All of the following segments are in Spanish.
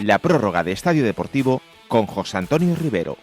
la prórroga de Estadio Deportivo con José Antonio Rivero.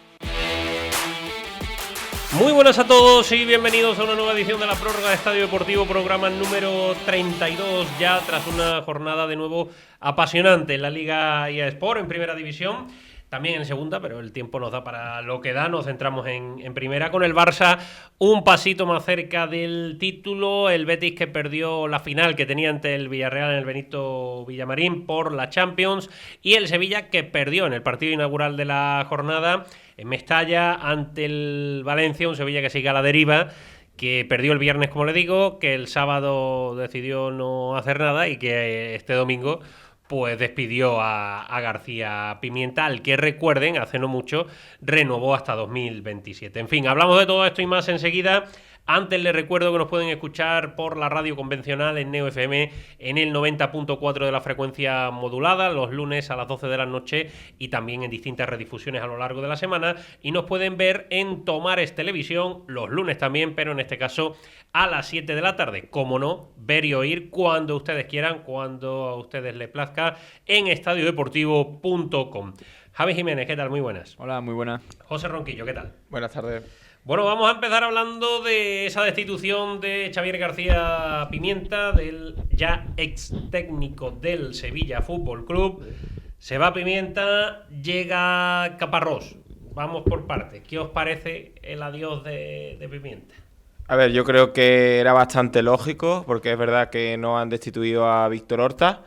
Muy buenas a todos y bienvenidos a una nueva edición de la prórroga de Estadio Deportivo, programa número 32, ya tras una jornada de nuevo apasionante en la Liga EA Sport en Primera División. También en segunda, pero el tiempo nos da para lo que da. Nos centramos en primera con el Barça un pasito más cerca del título. El Betis que perdió la final que tenía ante el Villarreal en el Benito Villamarín por la Champions. Y el Sevilla que perdió en el partido inaugural de la jornada en Mestalla ante el Valencia. Un Sevilla que sigue a la deriva, que perdió el viernes, como le digo, que el sábado decidió no hacer nada y que este domingo pues despidió a García Pimienta, al que, recuerden, hace no mucho renovó hasta 2027. En fin, hablamos de todo esto y más enseguida. Antes les recuerdo que nos pueden escuchar por la radio convencional en Neo FM en el 90.4 de la frecuencia modulada los lunes a las 12 de la noche y también en distintas redifusiones a lo largo de la semana, y nos pueden ver en Tomares Televisión los lunes también, pero en este caso a las 7 de la tarde. Como no, ver y oír cuando ustedes quieran, cuando a ustedes les plazca, en estadiodeportivo.com. Javi Jiménez, ¿qué tal? Muy buenas. Hola, muy buenas. José Ronquillo, ¿qué tal? Buenas tardes. Bueno, vamos a empezar hablando de esa destitución de Xavier García Pimienta, del ya ex técnico del Sevilla Fútbol Club. Se va Pimienta, llega Caparrós. Vamos por partes. ¿Qué os parece el adiós de Pimienta? A ver, yo creo que era bastante lógico, porque es verdad que no han destituido a Víctor Horta,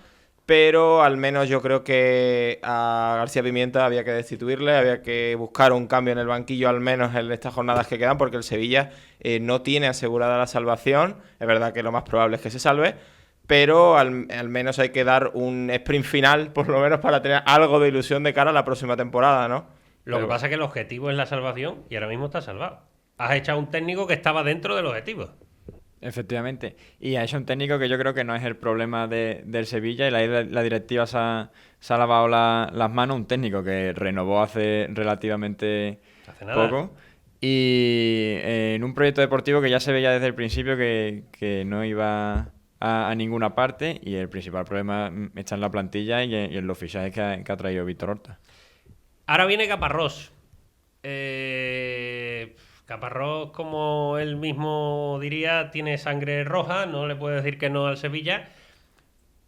pero al menos yo creo que a García Pimienta había que destituirle, había que buscar un cambio en el banquillo, al menos en estas jornadas que quedan, porque el Sevilla no tiene asegurada la salvación. Es verdad que lo más probable es que se salve, pero al menos hay que dar un sprint final, por lo menos para tener algo de ilusión de cara a la próxima temporada, ¿no? Lo que pasa es que el objetivo es la salvación y ahora mismo está salvado. Has echado un técnico que estaba dentro del objetivo. Efectivamente. Y ha hecho un técnico que yo creo que no es el problema del Sevilla, y la directiva se ha lavado las manos. Un técnico que renovó hace relativamente poco. Y en un proyecto deportivo que ya se veía desde el principio que no iba a ninguna parte, y el principal problema está en la plantilla y en los fichajes que ha traído Víctor Horta. Ahora viene Caparrós. Caparrós, como él mismo diría, tiene sangre roja, no le puede decir que no al Sevilla,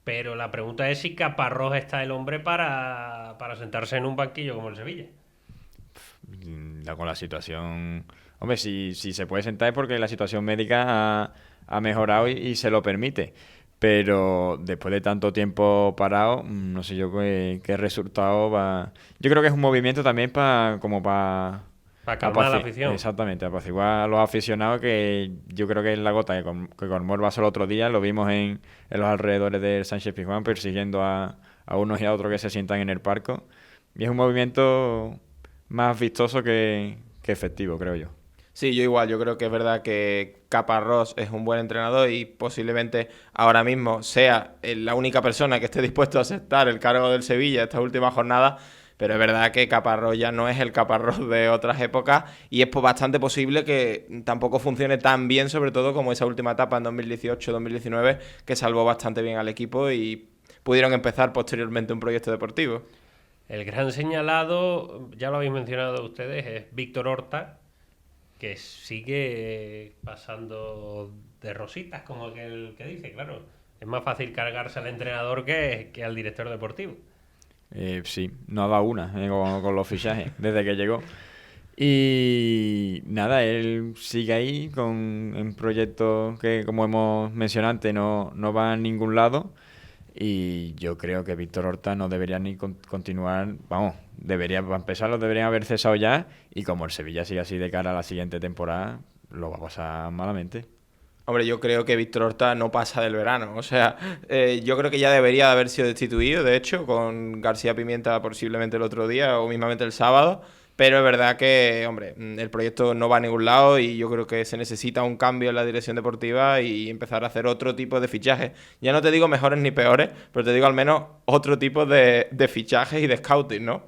pero la pregunta es si Caparrós está el hombre para sentarse en un banquillo como el Sevilla. Con la situación... Hombre, si se puede sentar es porque la situación médica ha mejorado y se lo permite, pero después de tanto tiempo parado, no sé yo qué resultado va... Yo creo que es un movimiento también para calmar a la afición. Exactamente, apaciguar a los aficionados, que yo creo que es la gota que colmó el vaso el otro día. Lo vimos en los alrededores del Sánchez-Pizjuán persiguiendo a unos y a otros que se sientan en el parco. Y es un movimiento más vistoso que efectivo, creo yo. Sí, yo igual, yo creo que es verdad que Caparrós es un buen entrenador y posiblemente ahora mismo sea la única persona que esté dispuesto a aceptar el cargo del Sevilla esta última jornada. Pero es verdad que Caparrós ya no es el Caparrós de otras épocas, y es bastante posible que tampoco funcione tan bien, sobre todo como esa última etapa en 2018-2019, que salvó bastante bien al equipo y pudieron empezar posteriormente un proyecto deportivo. El gran señalado, ya lo habéis mencionado ustedes, es Víctor Horta, que sigue pasando de rositas, como aquel que dice, claro. Es más fácil cargarse al entrenador que al director deportivo. Sí, no ha dado una con los fichajes desde que llegó. Y nada, él sigue ahí con un proyecto que, como hemos mencionado antes, no va a ningún lado. Y yo creo que Víctor Horta no debería ni continuar. Vamos, para empezar, lo deberían haber cesado ya. Y como el Sevilla sigue así de cara a la siguiente temporada, lo va a pasar malamente. Hombre, yo creo que Víctor Horta no pasa del verano. O sea, yo creo que ya debería de haber sido destituido, de hecho, con García Pimienta posiblemente el otro día o mismamente el sábado. Pero es verdad que, hombre, el proyecto no va a ningún lado y yo creo que se necesita un cambio en la dirección deportiva y empezar a hacer otro tipo de fichajes. Ya no te digo mejores ni peores, pero te digo al menos otro tipo de fichajes y de scouting, ¿no?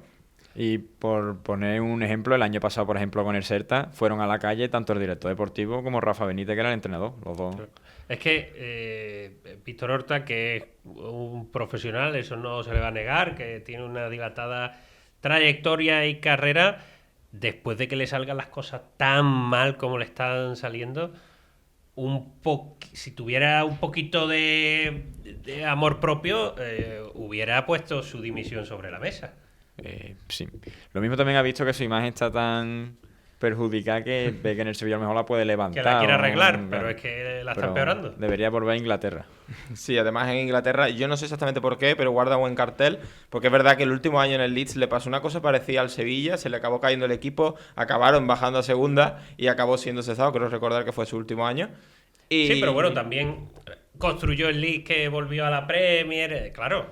Y por poner un ejemplo, el año pasado, por ejemplo, con el Celta, fueron a la calle tanto el director deportivo como Rafa Benítez, que era el entrenador, los dos. Es que Víctor Horta, que es un profesional, eso no se le va a negar, que tiene una dilatada trayectoria y carrera, después de que le salgan las cosas tan mal como le están saliendo, si tuviera un poquito de amor propio, hubiera puesto su dimisión sobre la mesa. Sí. Lo mismo también ha visto que su imagen está tan perjudicada que ve que en el Sevilla a lo mejor la puede levantar. Que la quiere arreglar, claro. pero es que la está Pero empeorando. Debería volver a Inglaterra. Sí, además en Inglaterra, yo no sé exactamente por qué, pero guarda buen cartel, porque es verdad que el último año en el Leeds le pasó una cosa parecida al Sevilla, se le acabó cayendo el equipo, acabaron bajando a segunda y acabó siendo cesado, creo recordar que fue su último año. Y... Sí, pero bueno, también construyó el Leeds, que volvió a la Premier, claro,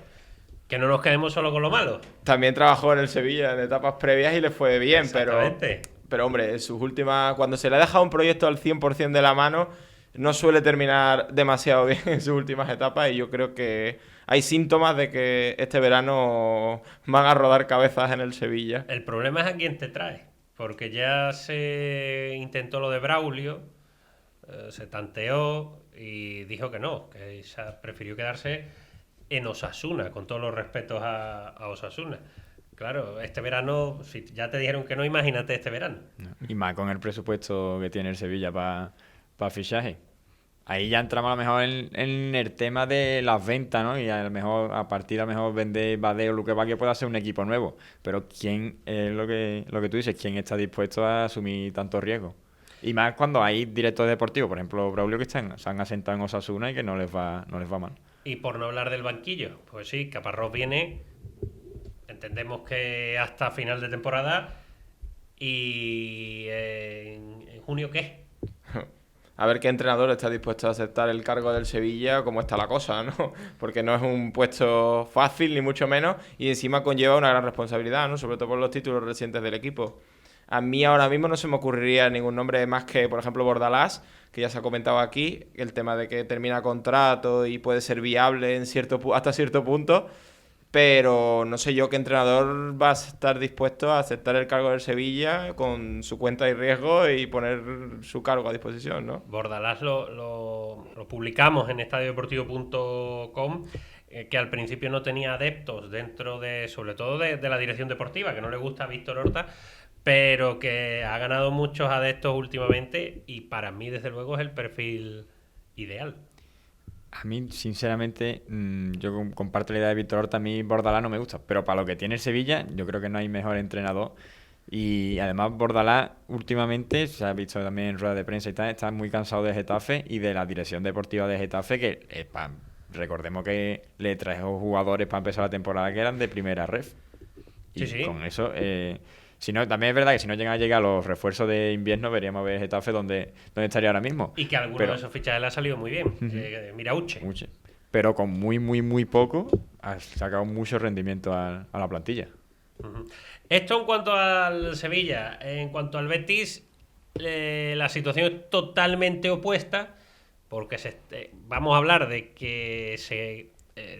que no nos quedemos solo con lo malo. También trabajó en el Sevilla en etapas previas y le fue bien, Exactamente. pero hombre, en sus últimas, cuando se le ha dejado un proyecto al 100% de la mano, no suele terminar demasiado bien en sus últimas etapas y yo creo que hay síntomas de que este verano van a rodar cabezas en el Sevilla. El problema es a quién te trae, porque ya se intentó lo de Braulio, se tanteó y dijo que no, que prefirió quedarse en Osasuna, con todos los respetos a Osasuna. Claro, este verano, si ya te dijeron que no, imagínate este verano. Y más con el presupuesto que tiene el Sevilla para fichaje. Ahí ya entramos a lo mejor en el tema de las ventas, ¿no? Y a lo mejor a partir a lo mejor vender Badeo, lo que va, que pueda ser un equipo nuevo. Pero ¿quién es lo que tú dices? ¿Quién está dispuesto a asumir tanto riesgo? Y más cuando hay directores deportivos, por ejemplo, Braulio, que se han asentado en Osasuna y que no les va mal. Y por no hablar del banquillo, pues sí, Caparrós viene, entendemos que hasta final de temporada, y en junio, ¿qué? A ver qué entrenador está dispuesto a aceptar el cargo del Sevilla, cómo está la cosa, ¿no? Porque no es un puesto fácil, ni mucho menos, y encima conlleva una gran responsabilidad, ¿no? Sobre todo por los títulos recientes del equipo. A mí ahora mismo no se me ocurriría ningún nombre más que, por ejemplo, Bordalás, que ya se ha comentado aquí, el tema de que termina contrato y puede ser viable en hasta cierto punto, pero no sé yo qué entrenador va a estar dispuesto a aceptar el cargo del Sevilla con su cuenta de riesgo y poner su cargo a disposición, ¿no? Bordalás lo publicamos en estadiodeportivo.com, que al principio no tenía adeptos dentro de, sobre todo de la dirección deportiva, que no le gusta a Víctor Horta, pero que ha ganado muchos adeptos últimamente y para mí, desde luego, es el perfil ideal. A mí, sinceramente, yo comparto la idea de Víctor Horta. A mí Bordalás no me gusta, pero para lo que tiene el Sevilla, yo creo que no hay mejor entrenador. Y además Bordalás últimamente, se ha visto también en ruedas de prensa y tal, está muy cansado de Getafe y de la dirección deportiva de Getafe, que recordemos que le trajo jugadores para empezar la temporada que eran de primera ref. Y Sí. con eso... Si no, también es verdad que si no llegan a llegar los refuerzos de invierno, veríamos a ver Getafe donde estaría ahora mismo. Y que alguno de esos fichajes le ha salido muy bien. Mirauche. Pero con muy poco ha sacado mucho rendimiento a la plantilla. Esto en cuanto al Sevilla. En cuanto al Betis, la situación es totalmente opuesta, porque vamos a hablar de que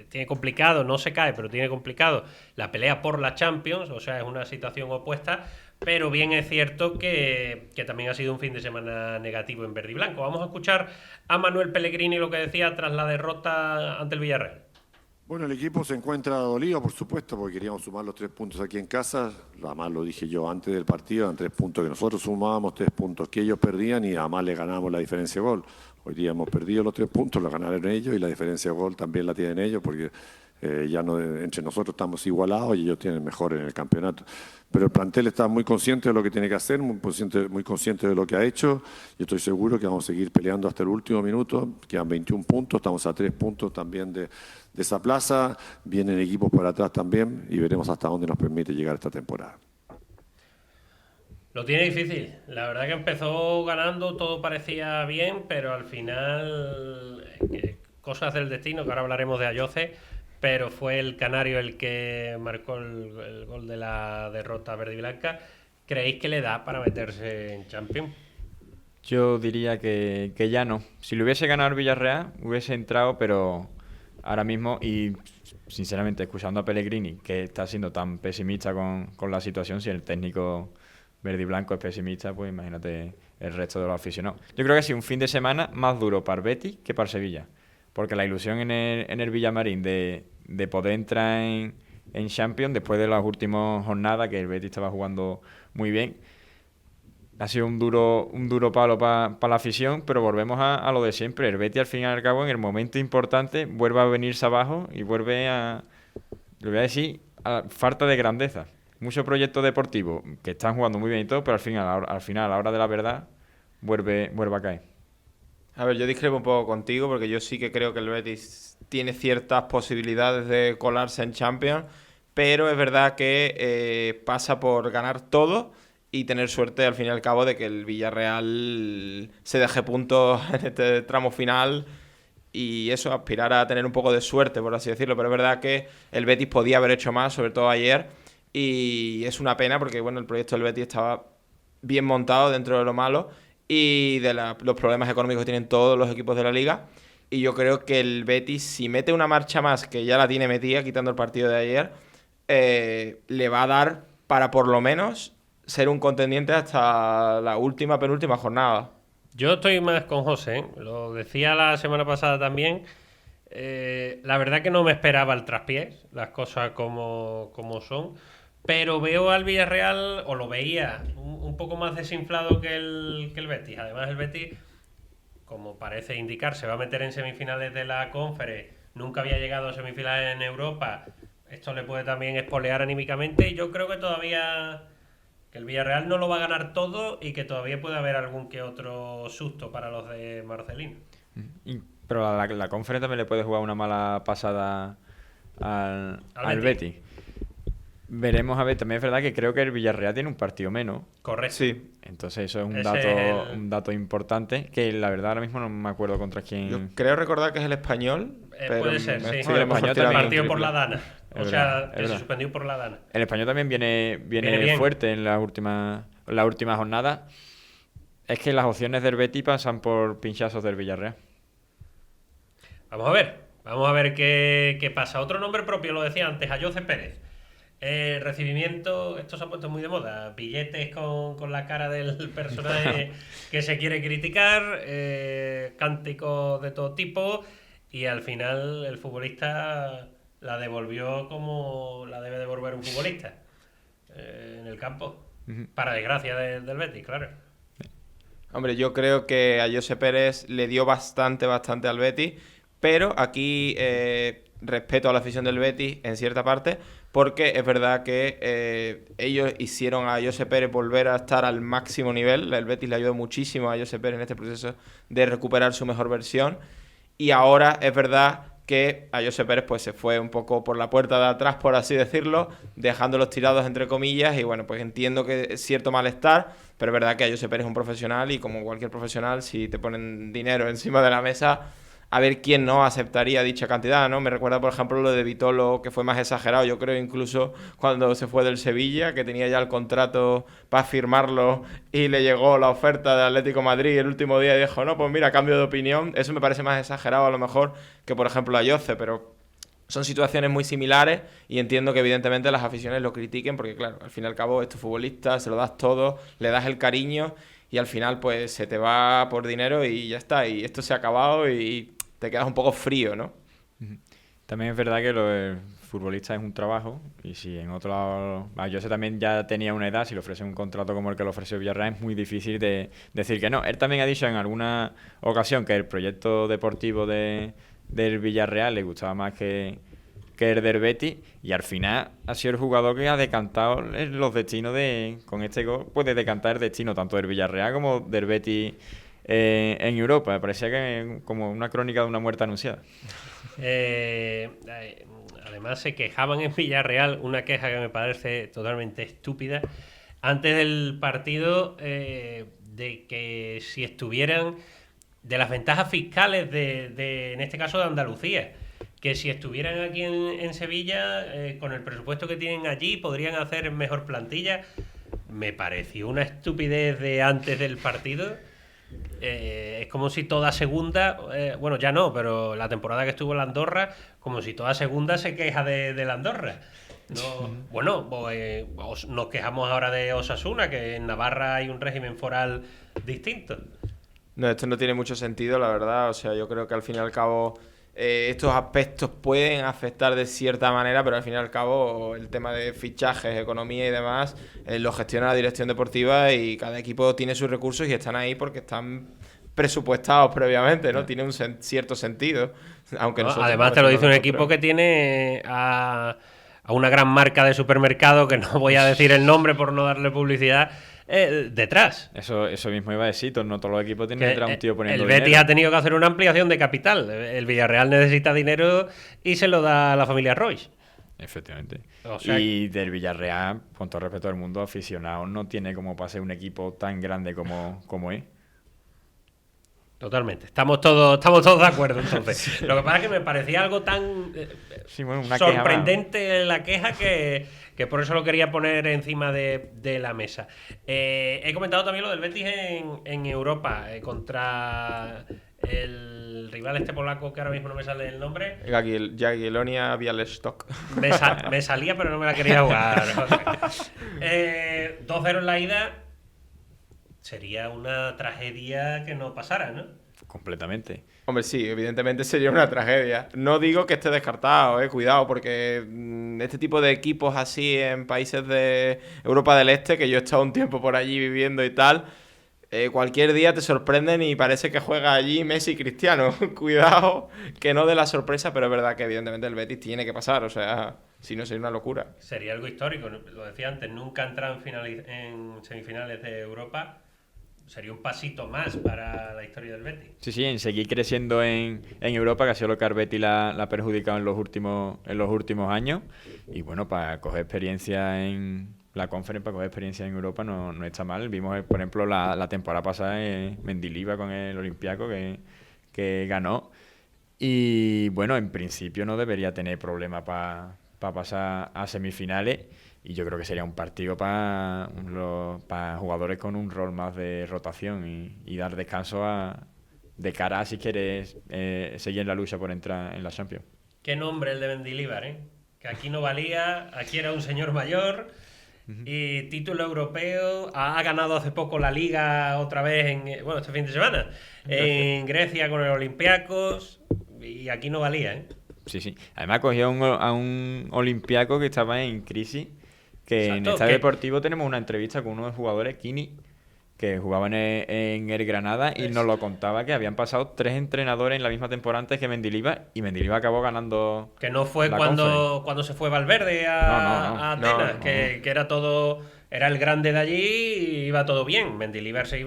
tiene complicado, no se cae, pero tiene complicado la pelea por la Champions, o sea, es una situación opuesta, pero bien es cierto que también ha sido un fin de semana negativo en verde y blanco. Vamos a escuchar a Manuel Pellegrini lo que decía tras la derrota ante el Villarreal. Bueno, el equipo se encuentra dolido, por supuesto, porque queríamos sumar los 3 puntos aquí en casa. Además lo dije yo antes del partido, eran 3 puntos que nosotros sumábamos, 3 puntos que ellos perdían y además le ganamos la diferencia de gol. Hoy día hemos perdido los 3 puntos, lo ganaron ellos y la diferencia de gol también la tienen ellos porque ya no, entre nosotros estamos igualados y ellos tienen mejor en el campeonato. Pero el plantel está muy consciente de lo que tiene que hacer, muy consciente de lo que ha hecho y estoy seguro que vamos a seguir peleando hasta el último minuto. Quedan 21 puntos, estamos a 3 puntos también de esa plaza, vienen equipos por atrás también y veremos hasta dónde nos permite llegar esta temporada. Lo tiene difícil. La verdad que empezó ganando, todo parecía bien, pero al final, cosas del destino, que ahora hablaremos de Ayoce, pero fue el canario el que marcó el gol de la derrota verde y blanca. ¿Creéis que le da para meterse en Champions? Yo diría que ya no. Si lo hubiese ganado el Villarreal, hubiese entrado, pero ahora mismo, y sinceramente, escuchando a Pellegrini, que está siendo tan pesimista con la situación, si el técnico verde y blanco es pesimista, pues imagínate el resto de los aficionados. Yo creo que ha sido un fin de semana más duro para el Betis que para el Sevilla, porque la ilusión en el Villamarín de poder entrar en Champions después de las últimas jornadas, que el Betis estaba jugando muy bien, ha sido un duro palo para la afición, pero volvemos a lo de siempre. El Betis, al fin y al cabo, en el momento importante, vuelve a venirse abajo y vuelve le voy a decir, a falta de grandeza. Muchos proyectos deportivos que están jugando muy bien y todo, pero al final, a la hora de la verdad, vuelve a caer. A ver, yo discrepo un poco contigo porque yo sí que creo que el Betis tiene ciertas posibilidades de colarse en Champions, pero es verdad que pasa por ganar todo y tener suerte al fin y al cabo de que el Villarreal se deje puntos en este tramo final y eso, aspirar a tener un poco de suerte, por así decirlo. Pero es verdad que el Betis podía haber hecho más, sobre todo ayer, y es una pena porque bueno, el proyecto del Betis estaba bien montado dentro de lo malo y de los problemas económicos que tienen todos los equipos de la liga. Y yo creo que el Betis, si mete una marcha más, que ya la tiene metida, quitando el partido de ayer, le va a dar para por lo menos ser un contendiente hasta la penúltima jornada. Yo estoy más con José, ¿eh? Lo decía la semana pasada también. La verdad que no me esperaba el traspiés, las cosas como son. Pero veo al Villarreal, o lo veía, un poco más desinflado que el Betis. Además, el Betis, como parece indicar, se va a meter en semifinales de la Conference. Nunca había llegado a semifinales en Europa. Esto le puede también espolear anímicamente. Y yo creo que todavía que el Villarreal no lo va a ganar todo y que todavía puede haber algún que otro susto para los de Marcelino. Pero la Conference también le puede jugar una mala pasada al Betis. Veremos, a ver, también es verdad que creo que el Villarreal tiene un partido menos. Correcto. Sí. Entonces eso es Ese un dato importante, que la verdad ahora mismo no me acuerdo contra quién. Yo creo recordar que es el Español. Pero puede ser, sí. el Español también partido por la Dana. Es O sea, verdad, que es se verdad. suspendió por la Dana. El Español también viene bien. fuerte en la última jornada. Es que las opciones del Betis pasan por pinchazos del Villarreal. Vamos a ver qué pasa. Otro nombre propio, lo decía antes, Ayoce Pérez. Recibimiento, esto se ha puesto muy de moda. Billetes con la cara del personaje que se quiere criticar, cánticos de todo tipo, y al final el futbolista la devolvió como la debe devolver un futbolista, en el campo. Para desgracia del Betis, claro. Hombre, yo creo que a José Pérez le dio bastante al Betis, pero aquí respeto a la afición del Betis en cierta parte, porque es verdad que ellos hicieron a José Pérez volver a estar al máximo nivel. El Betis le ayudó muchísimo a José Pérez en este proceso de recuperar su mejor versión, y ahora es verdad que a José Pérez pues se fue un poco por la puerta de atrás, por así decirlo, dejándolos tirados entre comillas, y bueno, pues entiendo que es cierto malestar, pero es verdad que a José Pérez es un profesional, y como cualquier profesional, si te ponen dinero encima de la mesa, a ver quién no aceptaría dicha cantidad, ¿no? Me recuerda, por ejemplo, lo de Vitolo, que fue más exagerado, yo creo, incluso cuando se fue del Sevilla, que tenía ya el contrato para firmarlo y le llegó la oferta de Atlético de Madrid el último día y dijo, no, pues mira, cambio de opinión. Eso me parece más exagerado a lo mejor que, por ejemplo, a Jose, pero son situaciones muy similares y entiendo que evidentemente las aficiones lo critiquen porque, claro, al fin y al cabo, estos futbolistas se lo das todo, le das el cariño y al final pues se te va por dinero y ya está, y esto se ha acabado y te quedas un poco frío, ¿no? También es verdad que lo del futbolista es un trabajo, y si en otro lado... Jose también ya tenía una edad, si le ofrecen un contrato como el que le ofreció Villarreal, es muy difícil de decir que no. Él también ha dicho en alguna ocasión que el proyecto deportivo del Villarreal le gustaba más que el del Betis, y al final ha sido el jugador que ha decantado los destinos con este gol, puede decantar el destino tanto del Villarreal como del Betis en Europa. Me parecía que como una crónica de una muerte anunciada. Además se quejaban en Villarreal, una queja que me parece totalmente estúpida, antes del partido, de que si estuvieran, de las ventajas fiscales de en este caso de Andalucía, que si estuvieran aquí en Sevilla, con el presupuesto que tienen allí, podrían hacer mejor plantilla. Me pareció una estupidez de antes del partido. Es como si toda segunda, bueno, ya no, pero la temporada que estuvo en la Andorra, como si toda segunda se queja de la Andorra. No, bueno, pues, nos quejamos ahora de Osasuna, que en Navarra hay un régimen foral distinto. No, esto no tiene mucho sentido, la verdad. O sea, yo creo que al fin y al cabo estos aspectos pueden afectar de cierta manera, pero al fin y al cabo el tema de fichajes, economía y demás lo gestiona la dirección deportiva y cada equipo tiene sus recursos y están ahí porque están presupuestados previamente, ¿no? Tiene un cierto sentido. Aunque nosotros además te lo dice un equipo que tiene a una gran marca de supermercado, que no voy a decir el nombre por no darle publicidad, detrás. Eso mismo iba a decir, no todos los equipos tienen detrás un tío poniendo El Betis dinero. ha tenido que hacer una ampliación de capital. El Villarreal necesita dinero y se lo da a la familia Royce. Efectivamente. O sea, y del Villarreal, con todo respeto al mundo aficionado, no tiene como para ser un equipo tan grande como es. totalmente. Estamos todos de acuerdo, entonces. Lo que pasa es que me parecía algo tan Sí, bueno, una queja más. sorprendente la queja que por eso lo quería poner encima de la mesa. He comentado también lo del Betis en Europa, contra el rival este polaco que ahora mismo no me sale el nombre. Jagiellonia Białystok. Me salía, pero no me la quería jugar. 2-0 en la ida. Sería una tragedia que no pasara, ¿no? Completamente. Hombre, sí, evidentemente sería una tragedia. No digo que esté descartado, cuidado, porque este tipo de equipos así en países de Europa del Este, que yo he estado un tiempo por allí viviendo y tal, cualquier día te sorprenden y parece que juega allí Messi y Cristiano. Cuidado, que no dé la sorpresa, pero es verdad que evidentemente el Betis tiene que pasar, o sea, si no sería una locura. Sería algo histórico, lo decía antes, nunca entrar en semifinales de Europa. Sería un pasito más para la historia del Betis. Sí, en seguir creciendo en Europa, que ha sido lo que al Betis la ha perjudicado en los últimos años. Y bueno, para coger experiencia en la Conference, para coger experiencia en Europa no está mal. Vimos, por ejemplo, la temporada pasada Mendilibar con el Olympiacos que ganó. Y bueno, en principio no debería tener problema para pasar a semifinales. Y yo creo que sería un partido para jugadores con un rol más de rotación y dar descanso de cara a si quieres seguir en la lucha por entrar en la Champions. Qué nombre el de Mendilibar, ¿eh? Que aquí no valía, aquí era un señor mayor y título europeo. Ha ganado hace poco la Liga otra vez, este fin de semana, en Grecia con el Olympiacos, y aquí no valía, ¿eh? Sí. Además cogió a un Olympiacos que estaba en crisis. Que Exacto, en Estadio Deportivo tenemos una entrevista con uno de los jugadores, Kini, que jugaban en el Granada y nos lo contaba que habían pasado 3 entrenadores en la misma temporada antes que Mendilibar y Mendilibar acabó ganando. Que no fue la cuando se fue Valverde a No, Atenas, no. que era todo, era el grande de allí y iba todo bien. Mendilibar se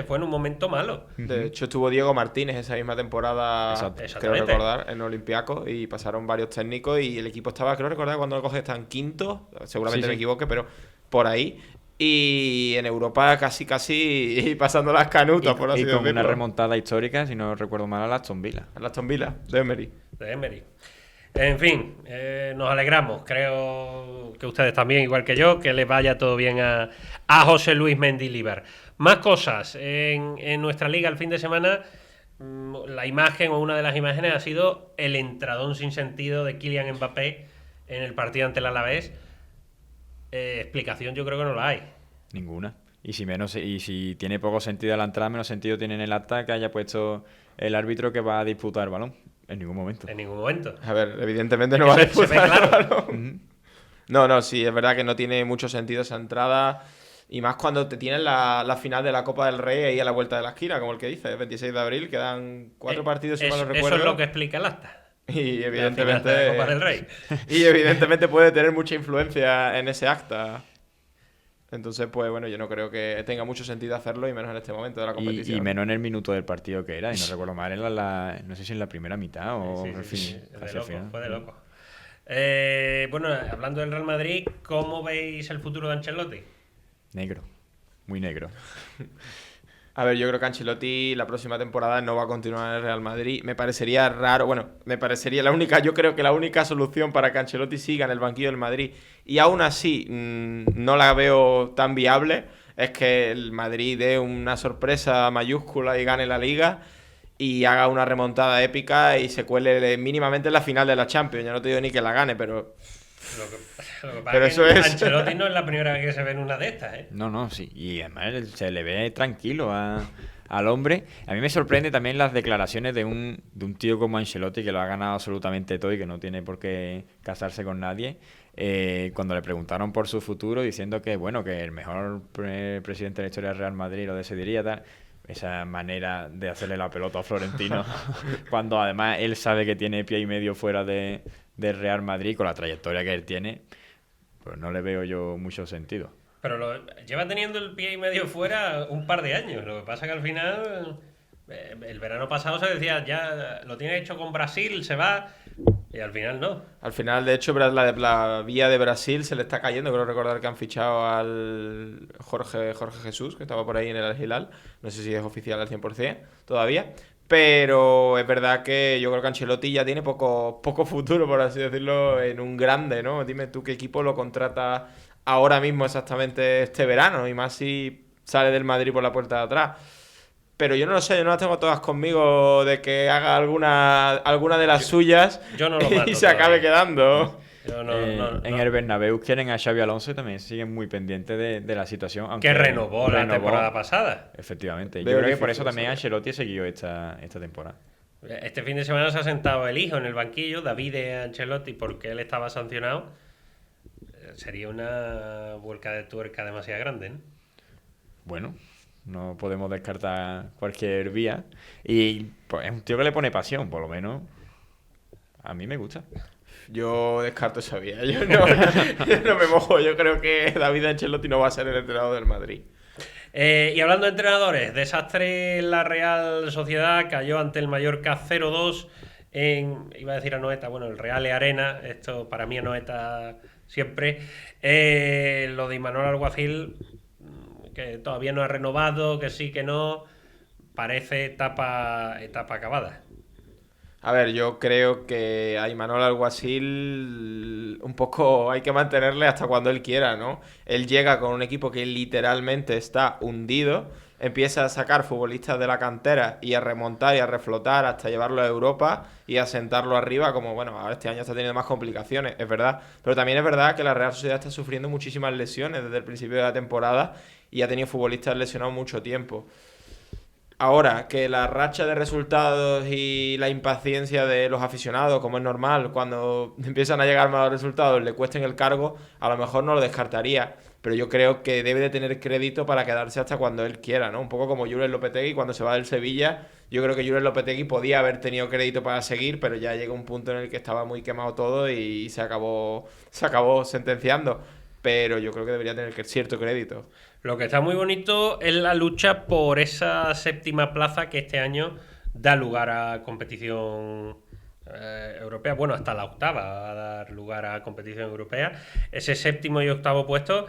fue en un momento malo. De hecho, estuvo Diego Martínez esa misma temporada, creo Exactamente. recordar, en Olympiacos y pasaron varios técnicos y el equipo estaba, creo recordar, cuando lo coge están quinto, seguramente Sí. me equivoque, pero por ahí. Y en Europa casi pasando las canutas, por así Y con decirlo. una remontada histórica, si no recuerdo mal, a la Aston Villa. En la Aston Villa, de Emery. De Emery. En fin, nos alegramos. Creo que ustedes también, igual que yo, que les vaya todo bien a José Luis Mendilibar. Más cosas. En nuestra liga el fin de semana, la imagen o una de las imágenes ha sido el entradón sin sentido de Kylian Mbappé en el partido ante el Alavés. Explicación yo creo que no la hay. Ninguna. Y si tiene poco sentido la entrada, menos sentido tiene en el acta que haya puesto el árbitro que va a disputar el balón. En ningún momento. En ningún momento. A ver, evidentemente Es no que va a se ve disputar el claro. balón. No, sí, es verdad que no tiene mucho sentido esa entrada. Y más cuando te tienen la final de la Copa del Rey ahí a la vuelta de la esquina, como el que dice, el 26 de abril, quedan 4 partidos, si mal no recuerdo. Eso es lo que explica el acta. Y La evidentemente, Copa del Rey. y evidentemente puede tener mucha influencia en ese acta. Entonces, pues bueno, yo no creo que tenga mucho sentido hacerlo y menos en este momento de la competición. Y menos en el minuto del partido que era, y no recuerdo mal, no sé si en la primera mitad o Sí, al sí, fin. de hacia el loco, final. fue de loco. Bueno, hablando del Real Madrid, ¿cómo veis el futuro de Ancelotti? Negro. Muy negro. A ver, yo creo que Ancelotti la próxima temporada no va a continuar en el Real Madrid. Me parecería raro, yo creo que la única solución para que Ancelotti siga en el banquillo del Madrid, y aún así no la veo tan viable, es que el Madrid dé una sorpresa mayúscula y gane la Liga y haga una remontada épica y se cuele mínimamente en la final de la Champions. Ya no te digo ni que la gane, pero... Lo que pasa Pero es eso que es... Ancelotti no es la primera vez que se ve en una de estas, ¿eh? No, sí. Y además se le ve tranquilo al hombre. A mí me sorprende también las declaraciones de un tío como Ancelotti, que lo ha ganado absolutamente todo y que no tiene por qué casarse con nadie. Cuando le preguntaron por su futuro, diciendo que bueno, que el mejor presidente de la historia del Real Madrid lo decidiría, tal. Esa manera de hacerle la pelota a Florentino, cuando además él sabe que tiene pie y medio fuera del Real Madrid, con la trayectoria que él tiene, pues no le veo yo mucho sentido. Pero lleva teniendo el pie y medio fuera un par de años. Lo que pasa que al final, el verano pasado se decía, ya lo tiene hecho con Brasil, se va, y al final no. Al final, de hecho, la vía de Brasil se le está cayendo. Creo recordar que han fichado al Jorge Jesús, que estaba por ahí en el Al Hilal. No sé si es oficial al 100% todavía. Pero es verdad que yo creo que Ancelotti ya tiene poco futuro, por así decirlo, en un grande, ¿no? Dime tú qué equipo lo contrata ahora mismo exactamente este verano, y más si sale del Madrid por la puerta de atrás. Pero yo no lo sé, yo no las tengo todas conmigo de que haga alguna de las suyas yo no lo mato y se acabe todavía. quedando. En el Bernabéu quieren a Xabi Alonso y también siguen muy pendientes de la situación. Aunque Que renovó la temporada pasada. Efectivamente. Veo Yo creo que difícil por eso también eso. Ancelotti siguió esta temporada. Este fin de semana se ha sentado el hijo en el banquillo, David Ancelotti, porque él estaba sancionado. Sería una vuelca de tuerca demasiado grande, ¿no? Bueno, no podemos descartar cualquier vía. Y pues, es un tío que le pone pasión, por lo menos. A mí me gusta. Yo descarto esa vía. Yo no me mojo. Yo creo que David Ancelotti no va a ser el entrenador del Madrid. Y hablando de entrenadores, desastre en la Real Sociedad, cayó ante el Mallorca 0-2 iba a decir Anoeta, bueno, el Real Arena, esto para mí Anoeta siempre. Lo de Imanol Alguacil, que todavía no ha renovado, que sí, que no, parece etapa acabada. A ver, yo creo que a Imanol Alguacil un poco hay que mantenerle hasta cuando él quiera, ¿no? Él llega con un equipo que literalmente está hundido, empieza a sacar futbolistas de la cantera y a remontar y a reflotar hasta llevarlo a Europa y a sentarlo arriba, como bueno, ahora este año está teniendo más complicaciones, es verdad. Pero también es verdad que la Real Sociedad está sufriendo muchísimas lesiones desde el principio de la temporada y ha tenido futbolistas lesionados mucho tiempo. Ahora, que la racha de resultados y la impaciencia de los aficionados, como es normal, cuando empiezan a llegar malos resultados, le cuesten el cargo, a lo mejor no lo descartaría. Pero yo creo que debe de tener crédito para quedarse hasta cuando él quiera, ¿no? Un poco como Julen Lopetegui cuando se va del Sevilla. Yo creo que Julen Lopetegui podía haber tenido crédito para seguir, pero ya llegó un punto en el que estaba muy quemado todo y se acabó sentenciando. Pero yo creo que debería tener cierto crédito. Lo que está muy bonito es la lucha por esa séptima plaza que este año da lugar a competición europea. Bueno, hasta la octava va a dar lugar a competición europea. Ese séptimo y octavo puesto,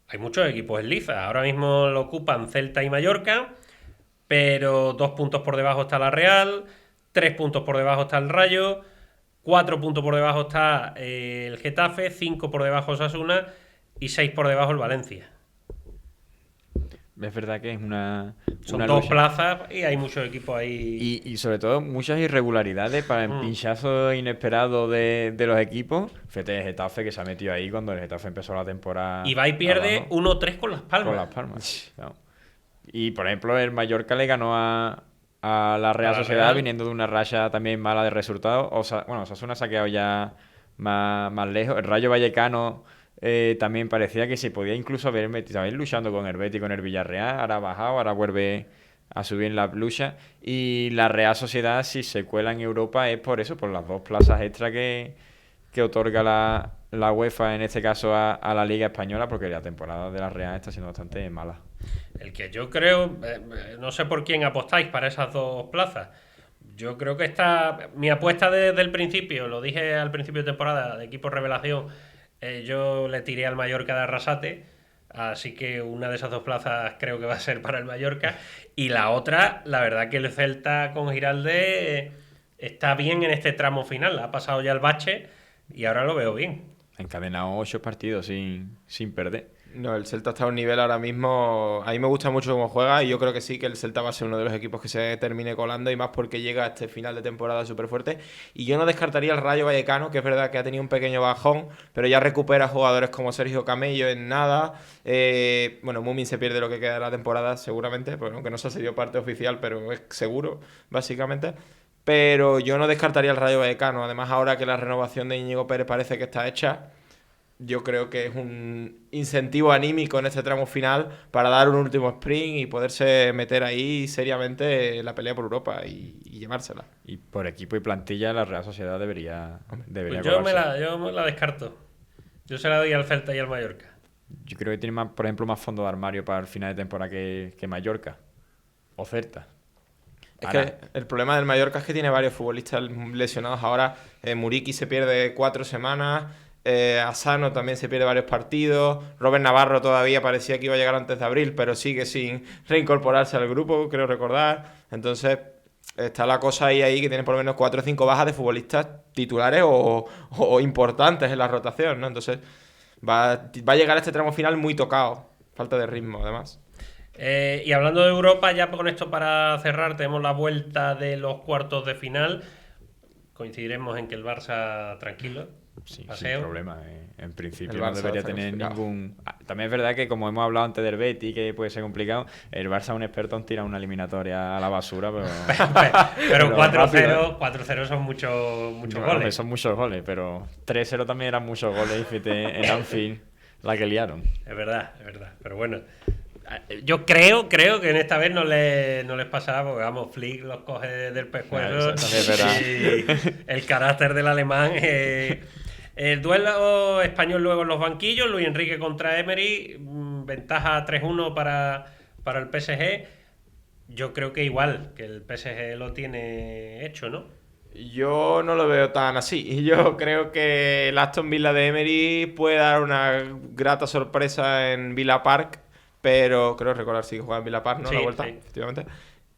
hay muchos equipos en liza. Ahora mismo lo ocupan Celta y Mallorca, pero 2 puntos por debajo está la Real, 3 puntos por debajo está el Rayo, 4 puntos por debajo está el Getafe, 5 por debajo Osasuna y 6 por debajo el Valencia. Es verdad que es una Son dos lucha. plazas y hay muchos equipos ahí. Y sobre todo muchas irregularidades para el pinchazo inesperado de los equipos. Fíjate, el Getafe que se ha metido ahí cuando el Getafe empezó la temporada. Ibai pierde abajo, 1-3 con Las Palmas. con Las Palmas. Claro. Y por ejemplo, el Mallorca le ganó a la Real A la Sociedad Real. viniendo de una racha también mala de resultados. Osasuna se ha quedado ya más lejos. El Rayo Vallecano también parecía que se podía incluso haber metido también luchando con el Betis y con el Villarreal. Ahora ha bajado, ahora vuelve a subir en la lucha. Y la Real Sociedad, si se cuela en Europa, es por eso, por las 2 plazas extra que otorga la UEFA, en este caso a la Liga Española, porque la temporada de la Real está siendo bastante mala. El que yo creo, no sé por quién apostáis para esas 2 plazas. Yo creo que mi apuesta desde el principio, lo dije al principio de temporada, de equipo revelación, yo le tiré al Mallorca de Arrasate, así que una de esas 2 plazas creo que va a ser para el Mallorca. Y la otra, la verdad que el Celta con Giralde está bien en este tramo final, ha pasado ya el bache y ahora lo veo bien. Ha encadenado 8 partidos sin perder. No, el Celta está a un nivel ahora mismo. A mí me gusta mucho cómo juega y yo creo que sí, que el Celta va a ser uno de los equipos que se termine colando y más porque llega a este final de temporada súper fuerte. Y yo no descartaría el Rayo Vallecano, que es verdad que ha tenido un pequeño bajón, pero ya recupera jugadores como Sergio Camello en nada. Bueno, Mumin se pierde lo que queda de la temporada seguramente, pues, aunque no se ha sido parte oficial, pero es seguro, básicamente. Pero yo no descartaría el Rayo Vallecano. Además, ahora que la renovación de Íñigo Pérez parece que está hecha, yo creo que es un incentivo anímico en este tramo final para dar un último sprint y poderse meter ahí seriamente en la pelea por Europa y llevársela. Y por equipo y plantilla la Real Sociedad debería Pues yo me la descarto. Yo se la doy al Celta y al Mallorca. Yo creo que tiene más, por ejemplo, más fondo de armario para el final de temporada que Mallorca o Celta. Es que el problema del Mallorca es que tiene varios futbolistas lesionados ahora. Muriqui se pierde 4 semanas. Asano también se pierde varios partidos. Robert Navarro todavía parecía que iba a llegar antes de abril, pero sigue sin reincorporarse al grupo, creo recordar. Entonces está la cosa ahí que tiene por lo menos 4 o 5 bajas de futbolistas titulares o importantes en la rotación, ¿no? Entonces va a llegar a este tramo final muy tocado. Falta de ritmo, además. Y hablando de Europa, ya con esto para cerrar, tenemos la vuelta de los cuartos de final. Coincidiremos en que el Barça tranquilo. Sí, paseo. sin problema. En principio El no Barça debería está tener clasificado. ningún... También es verdad que, como hemos hablado antes del Betis, que puede ser complicado, el Barça es un experto en tirar una eliminatoria a la basura, pero... Pero rápido, 4-0 son muchos No, goles. son muchos goles, pero 3-0 también eran muchos goles, y fíjate, en Anfield la que liaron. Es verdad. Pero bueno, yo creo que en esta vez no les pasará, porque vamos, Flick los coge del pescuezo. Eso también es verdad. Y el carácter del alemán. El duelo español luego en los banquillos, Luis Enrique contra Emery, ventaja 3-1 para el PSG. Yo creo que igual, que el PSG lo tiene hecho, ¿no? Yo no lo veo tan así. Yo creo que el Aston Villa de Emery puede dar una grata sorpresa en Villa Park, pero creo recordar si juega en Villa Park, ¿no? Sí, La vuelta, sí. efectivamente.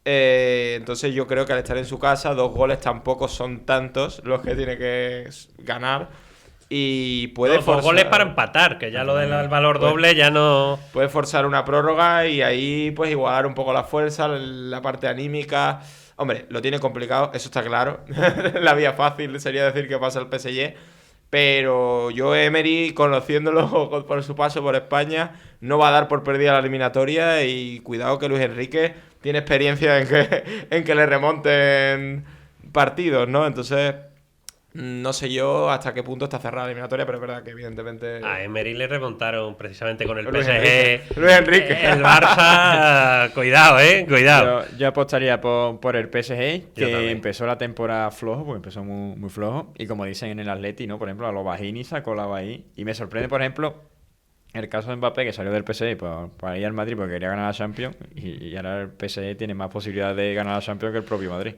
Entonces yo creo que al estar en su casa, 2 goles tampoco son tantos los que tiene que ganar. Y puede No, 2 forzar, goles para empatar, que ya lo del valor doble ya no... puede forzar una prórroga y ahí pues igualar un poco la fuerza, la parte anímica. Hombre, lo tiene complicado, eso está claro. La vía fácil sería decir que pasa el PSG. Pero yo, Emery, conociéndolo por su paso por España, no va a dar por perdida la eliminatoria. Y cuidado que Luis Enrique tiene experiencia en que le remonten partidos, ¿no? Entonces, no sé yo hasta qué punto está cerrada la eliminatoria, pero es verdad que evidentemente... A Emery le remontaron precisamente con el Luis PSG. Enrique. Luis Enrique. El Barça, cuidado, cuidado. Yo apostaría por el PSG, Yo que también. empezó la temporada flojo, porque empezó muy, muy flojo. Y como dicen en el Atleti, ¿no? Por ejemplo, a los Bajini se ha colado ahí. Y me sorprende, por ejemplo, el caso de Mbappé, que salió del PSG para ir al Madrid porque quería ganar la Champions. Y ahora el PSG tiene más posibilidades de ganar la Champions que el propio Madrid.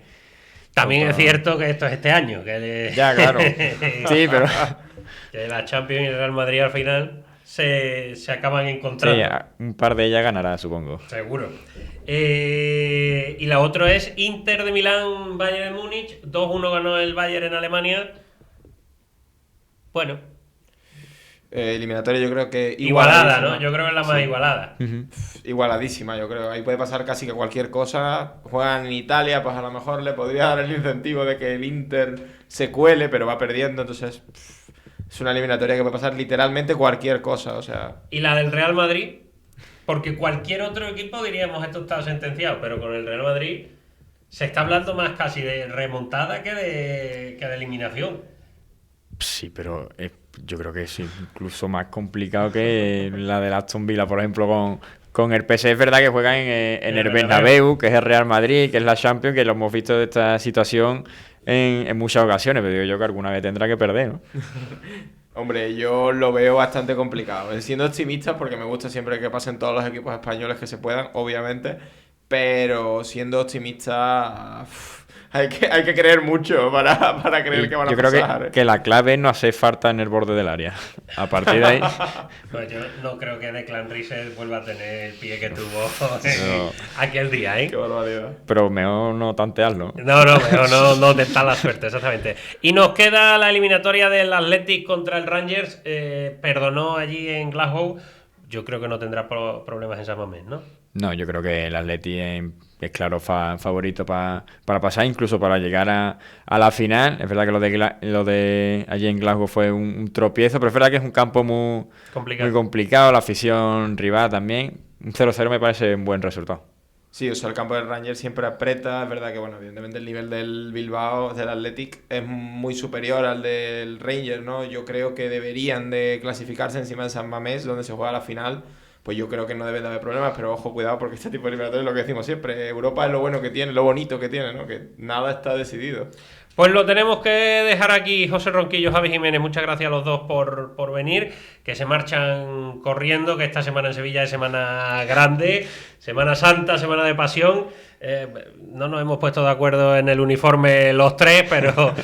También Otra- es cierto que esto es este año. Que Ya, claro. Sí, pero... que la Champions y el Real Madrid al final se acaban encontrando. Sí, un par de ellas ganará, supongo. Seguro. Y la otra es Inter de Milán, Bayern de Múnich. 2-1 ganó el Bayern en Alemania. Bueno, Eliminatoria yo creo que igualada, ¿no? igualadísima. Yo creo que es la más igualada. Igualadísima, yo creo. Ahí puede pasar casi que cualquier cosa. Juegan en Italia, pues a lo mejor le podría dar el incentivo de que el Inter se cuele, pero va perdiendo. Entonces, es una eliminatoria que puede pasar literalmente cualquier cosa. O sea, Y la del Real Madrid, porque cualquier otro equipo diríamos esto está sentenciado, pero con el Real Madrid se está hablando más casi de remontada que de eliminación. Sí, pero yo creo que es incluso más complicado que la del Aston Villa, por ejemplo, con el PSG. Es verdad que juegan en el Bernabéu, que es el Real Madrid, que es la Champions, que lo hemos visto de esta situación en muchas ocasiones, pero digo yo que alguna vez tendrá que perder, ¿no? hombre, yo lo veo bastante complicado. Siendo optimista, porque me gusta siempre que pasen todos los equipos españoles que se puedan, obviamente. Pero siendo optimista, hay que creer mucho para creer que van a Yo creo pasar. que la clave es no hacer falta en el borde del área. A partir de ahí... Pues yo no creo que Declan Rice vuelva a tener el pie que tuvo No. aquel día, Qué barbaridad. Pero mejor no tantearlo. No, no tentar la suerte, exactamente. Y nos queda la eliminatoria del Athletic contra el Rangers. Perdonó allí en Glasgow. yo creo que no tendrá problemas en San Mamés, ¿no? No, yo creo que el Atleti es claro favorito para pasar, incluso para llegar a la final. Es verdad que lo de allí en Glasgow fue un tropiezo, pero es verdad que es un campo muy complicado, la afición rival también. Un 0-0 me parece un buen resultado. Sí, o sea, el campo del Rangers siempre aprieta. Es verdad que, bueno, evidentemente el nivel del Bilbao, del Athletic, es muy superior al del Rangers, ¿no? Yo creo que deberían de clasificarse encima de San Mamés, donde se juega la final. Pues yo creo que no deben de haber problemas, pero ojo, cuidado, porque este tipo de eliminatorios es lo que decimos siempre. Europa es lo bueno que tiene, lo bonito que tiene, ¿no? Que nada está decidido. Pues lo tenemos que dejar aquí, José Ronquillo, Javi Jiménez, muchas gracias a los dos por venir, que se marchan corriendo, que esta semana en Sevilla es semana grande, Semana Santa, semana de pasión. No nos hemos puesto de acuerdo en el uniforme los tres, pero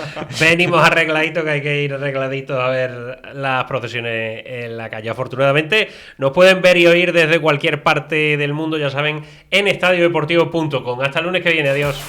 venimos arregladitos, que hay que ir arregladitos a ver las procesiones en la calle. Afortunadamente nos pueden ver y oír desde cualquier parte del mundo, ya saben, en estadiodeportivo.com. Hasta el lunes que viene, adiós.